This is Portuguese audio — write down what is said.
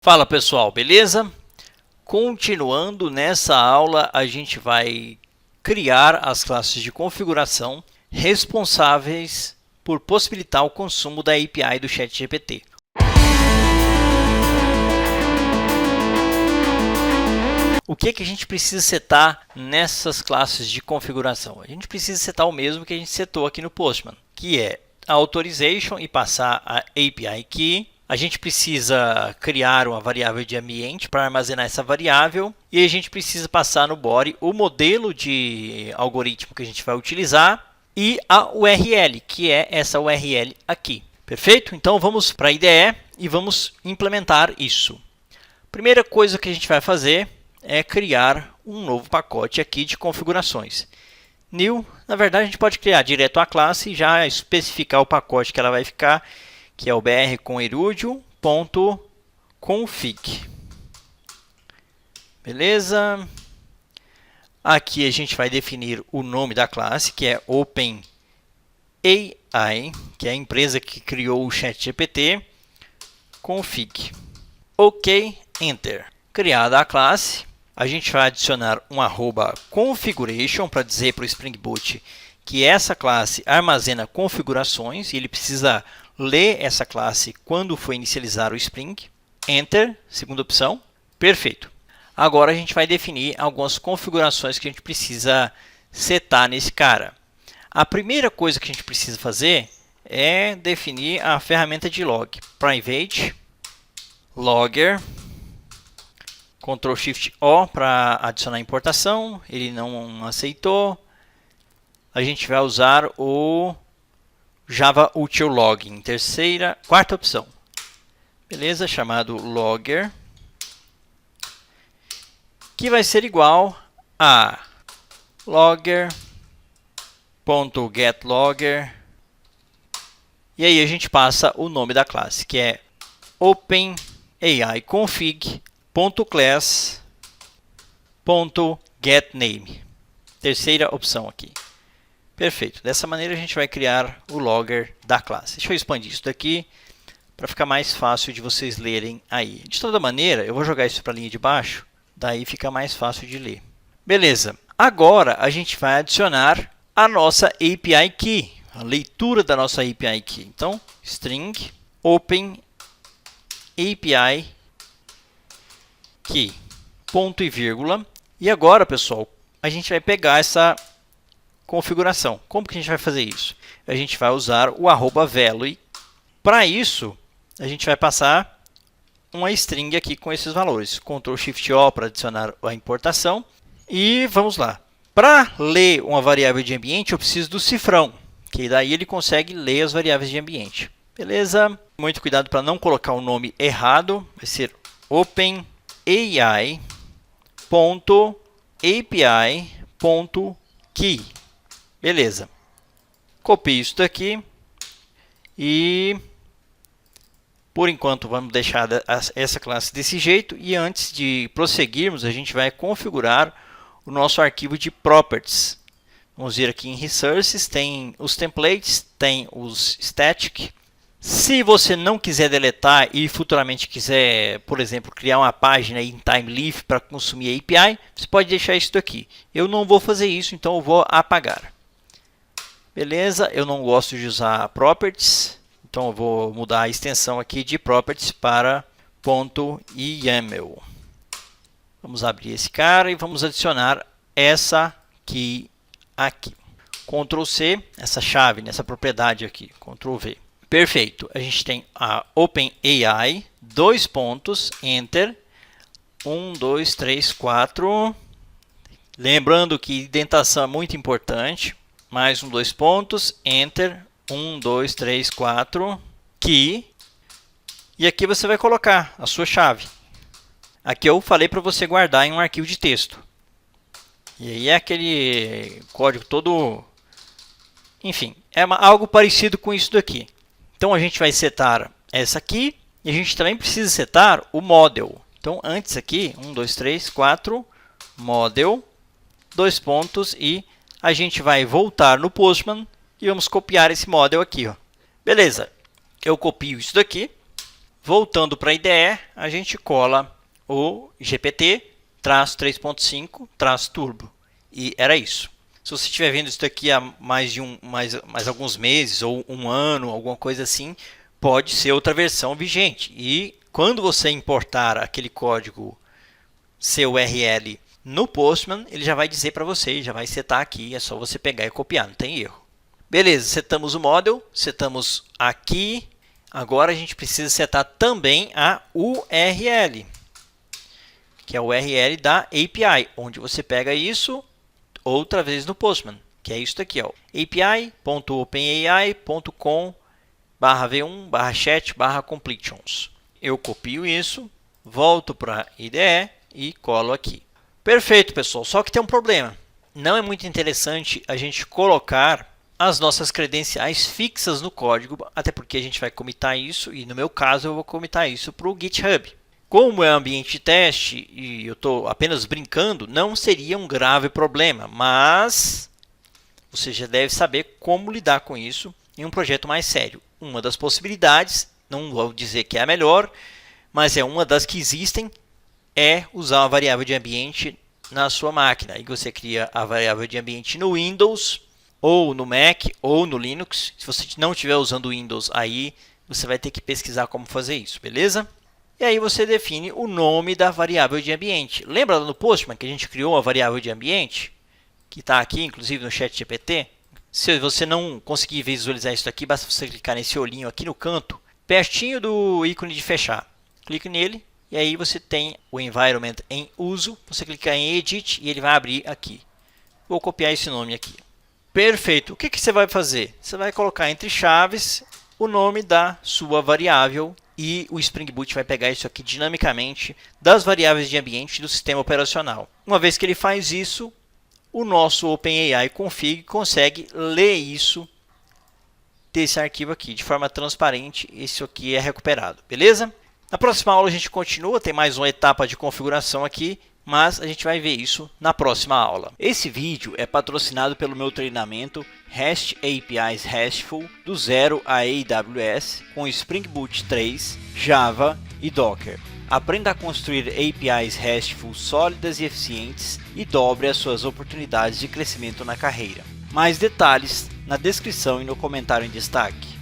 Fala pessoal, beleza? Continuando nessa aula, a gente vai criar as classes de configuração responsáveis por possibilitar o consumo da API do ChatGPT. O que a gente precisa setar nessas classes de configuração? A gente precisa setar o mesmo que a gente setou aqui no Postman, que é a authorization e passar a API Key. A gente precisa criar uma variável de ambiente para armazenar essa variável e a gente precisa passar no body o modelo de algoritmo que a gente vai utilizar e a URL, que é essa URL aqui. Perfeito? Então vamos para a IDE e vamos implementar isso. Primeira coisa que a gente vai fazer é criar um novo pacote aqui de configurações. New, na verdade a gente pode criar direto a classe e já especificar o pacote que ela vai ficar, que é o br com erudio.config. Beleza? Aqui a gente vai definir o nome da classe, que é OpenAI, que é a empresa que criou o ChatGPT. Config. OK, Enter. Criada a classe, a gente vai adicionar um @configuration para dizer para o Spring Boot que essa classe armazena configurações e ele precisa ler essa classe quando for inicializar o Spring. Enter, segunda opção. Perfeito. Agora a gente vai definir algumas configurações que a gente precisa setar nesse cara. A primeira coisa que a gente precisa fazer é definir a ferramenta de log. Private logger, Ctrl Shift O para adicionar importação, ele não aceitou. A gente vai usar o Java Util Logging, quarta opção. Beleza, chamado logger, que vai ser igual a logger.getLogger. E aí a gente passa o nome da classe, que é OpenAIConfig.class.getName. Terceira opção aqui. Perfeito. Dessa maneira a gente vai criar o logger da classe. Deixa eu expandir isso daqui para ficar mais fácil de vocês lerem aí. De toda maneira, eu vou jogar isso para a linha de baixo, daí fica mais fácil de ler. Beleza. Agora a gente vai adicionar a nossa API Key, a leitura da nossa API Key. Então, string open API Key, ponto e vírgula. E agora, pessoal, a gente vai pegar essa configuração. Como que a gente vai fazer isso? A gente vai usar o @value. Para isso, a gente vai passar uma string aqui com esses valores. Ctrl Shift O para adicionar a importação. E vamos lá. Para ler uma variável de ambiente, eu preciso do cifrão, que daí ele consegue ler as variáveis de ambiente. Beleza? Muito cuidado para não colocar o nome errado. Vai ser OpenAI.API.Key. Beleza. Copio isso daqui e por enquanto vamos deixar essa classe desse jeito e antes de prosseguirmos a gente vai configurar o nosso arquivo de properties. Vamos ver aqui em resources, tem os templates, tem os static. Se você não quiser deletar e futuramente quiser, por exemplo, criar uma página em TimeLeaf para consumir a API, você pode deixar isso daqui. Eu não vou fazer isso, então eu vou apagar. Beleza, eu não gosto de usar properties, então eu vou mudar a extensão aqui de properties para .yaml. Vamos abrir esse cara e vamos adicionar essa key aqui. Ctrl C, essa chave, nessa propriedade aqui, Ctrl V. Perfeito, a gente tem a OpenAI, Enter, 1, 2, 3, 4. Lembrando que indentação é muito importante. Mais dois pontos, Enter, 1, 2, 3, 4, Key. E aqui você vai colocar a sua chave. Aqui eu falei para você guardar em um arquivo de texto. E aí é aquele código todo... Enfim, é algo parecido com isso daqui. Então a gente vai setar essa aqui. E a gente também precisa setar o model. Então antes aqui, 1, 2, 3, 4, model, dois pontos e... a gente vai voltar no Postman e vamos copiar esse model aqui. Ó. Beleza, eu copio isso daqui, Voltando para a IDE, a gente cola o GPT-3.5-turbo. E era isso. Se você estiver vendo isso daqui há mais alguns meses ou um ano, alguma coisa assim, pode ser outra versão vigente. E quando você importar aquele código CURL no Postman, ele já vai dizer para você, já vai setar aqui, é só você pegar e copiar, não tem erro. Beleza, setamos o model, setamos aqui. Agora a gente precisa setar também a URL, que é a URL da API, onde você pega isso outra vez no Postman, que é isso daqui, api.openai.com/v1/chat/completions. Eu copio isso, volto para a IDE e colo aqui. Perfeito, pessoal, só que tem um problema. Não é muito interessante a gente colocar as nossas credenciais fixas no código, até porque a gente vai commitar isso, e no meu caso eu vou commitar isso para o GitHub. Como é um ambiente de teste e eu estou apenas brincando, não seria um grave problema, mas você já deve saber como lidar com isso em um projeto mais sério. Uma das possibilidades, não vou dizer que é a melhor, mas é uma das que existem, é usar uma variável de ambiente na sua máquina. Aí você cria a variável de ambiente no Windows, ou no Mac, ou no Linux. Se você não estiver usando o Windows, aí você vai ter que pesquisar como fazer isso, beleza? E aí você define o nome da variável de ambiente. Lembra lá no Postman que a gente criou uma variável de ambiente? Que está aqui, inclusive, no ChatGPT. Se você não conseguir visualizar isso aqui, basta você clicar nesse olhinho aqui no canto, pertinho do ícone de fechar. Clique nele e aí você tem o environment em uso. Você clica em Edit e ele vai abrir aqui. Vou copiar esse nome aqui. Perfeito. O que você vai fazer? Você vai colocar entre chaves o nome da sua variável e o Spring Boot vai pegar isso aqui dinamicamente das variáveis de ambiente do sistema operacional. Uma vez que ele faz isso, o nosso OpenAI Config consegue ler isso desse arquivo aqui de forma transparente. Isso aqui é recuperado, beleza? Na próxima aula a gente continua, tem mais uma etapa de configuração aqui, mas a gente vai ver isso na próxima aula. Esse vídeo é patrocinado pelo meu treinamento REST APIs RESTful do zero a AWS com Spring Boot 3, Java e Docker. Aprenda a construir APIs RESTful sólidas e eficientes e dobre as suas oportunidades de crescimento na carreira. Mais detalhes na descrição e no comentário em destaque.